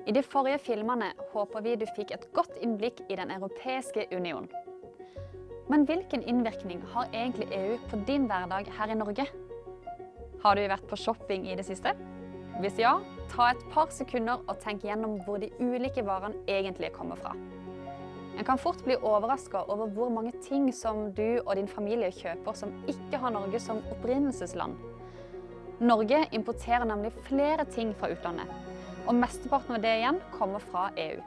I de forrige filmene håper vi du fikk et godt innblikk i den europeiske union. Men hvilken innvirkning har egentlig EU på din hverdag her i Norge? Har du vært på shopping i det siste? Hvis ja, ta et par sekunder og tenk gjennom hvor de ulike varene egentlig kommer fra. En kan fort bli overrasket over hvor mange ting som du og din familie kjøper som ikke har Norge som opprinnelsesland. Norge importerer nemlig flere ting fra utlandet, og mesteparten av det igjen kommer fra EU.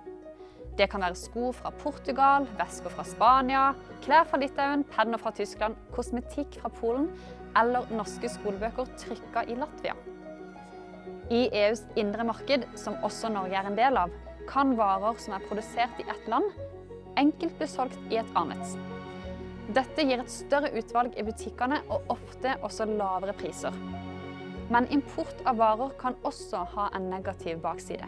Det kan være sko fra Portugal, vesker fra Spania, klær fra Litauen, penner fra Tyskland, kosmetikk fra Polen eller norske skolebøker trykket i Latvia. I EUs indre marked, som også Norge er en del av, kan varer som er produsert i ett land, enkelt bli solgt i et annet. Dette gir et større utvalg i butikkene og ofte også lavere priser. Men import av varer kan også ha en negativ bakside.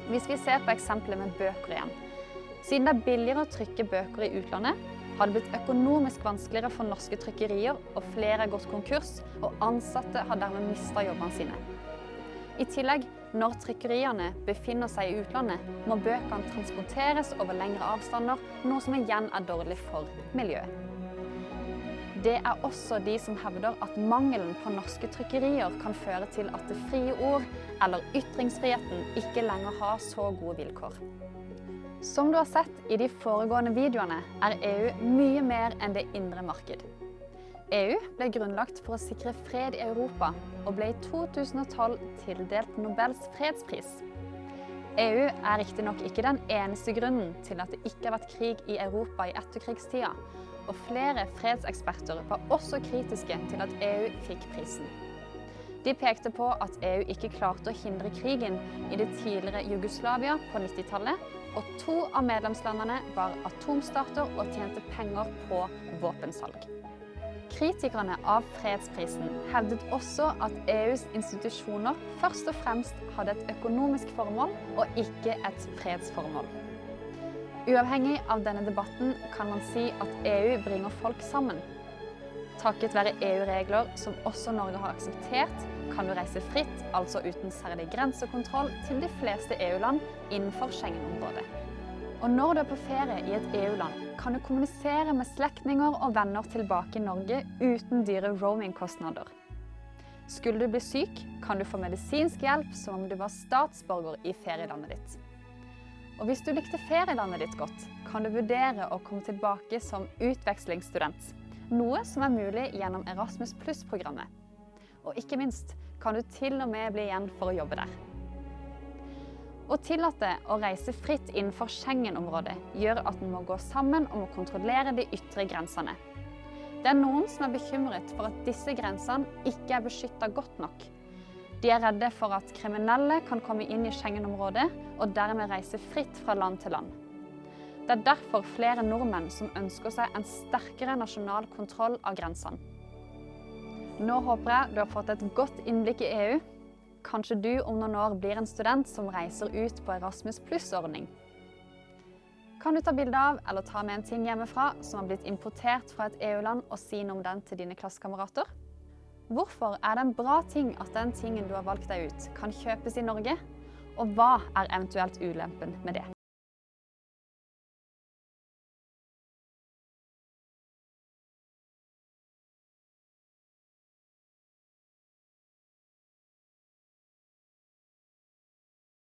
Hvis vi ser på eksempelet med bøker igjen. Siden det er billigere å trykke bøker i utlandet, har det blitt økonomisk vanskeligere for norske trykkerier, og flere har gått konkurs, og ansatte har dermed mistet jobbene sine. I tillegg, når trykkeriene befinner seg i utlandet, må bøkene transporteres over lengre avstander, noe som igjen er dårlig for miljøet. Det er også de som hevder at mangelen på norske trykkerier kan føre til at det frie ord eller ytringsfriheten ikke lenger har så gode vilkår. Som du har sett i de foregående videoene, er EU mye mer enn det indre marked. EU ble grunnlagt for å sikre fred i Europa, og ble i 2012 tildelt Nobels fredspris. EU er riktignok ikke den eneste grunnen til at det ikke har vært krig i Europa i etterkrigstida, og flere fredseksperter var også kritiske til at EU fikk prisen. De pekte på at EU ikke klarte å hindre krigen i det tidligere Jugoslavia på 90-tallet, og 2 av medlemslandene var atomstater og tjente penger på våpensalg. Kritikerne av fredsprisen hevdet også at EUs institusjoner først og fremst hadde et økonomisk formål og ikke et fredsformål. Uavhengig av denne debatten kan man si at EU bringer folk sammen. Takket være EU-regler som også Norge har akseptert, kan du reise fritt, altså uten særlig grensekontroll, til de fleste EU-land innenfor Schengen-området. Og når du er på ferie i et EU-land, kan du kommunisere med slektninger og venner tilbake i Norge uten dyre roaming-kostnader. Skulle du bli syk, kan du få medisinsk hjelp som om du var statsborger i ferielandet ditt. Og hvis du likte ferielandet ditt godt, kan du vurdere å komme tilbake som utvekslingsstudent, noe som er mulig gjennom Erasmus Plus-programmet. Og ikke minst kan du til og med bli igjen for å jobbe der. Å tillate å reise fritt innenfor Schengen-området gjør at man må gå sammen om å kontrollere de ytre grensene. Det er noen som er bekymret for at disse grensene ikke er beskyttet godt nok. De er redde for at kriminelle kan komme inn i Schengen-området og dermed reise fritt fra land til land. Det er derfor flere nordmenn som ønsker seg en sterkere nasjonal kontroll av grensene. Nå håper jeg du har fått et godt innblikk i EU. Kanskje du om noen år blir en student som reiser ut på Erasmus Plus-ordning. Kan du ta bilde av eller ta med en ting hjemmefra som har blitt importert fra et EU-land og si noe om den til dine klassekamerater? Hvorfor er det en bra ting at den tingen du har valgt deg ut kan kjøpes i Norge? Og hva er eventuelt ulempen med det?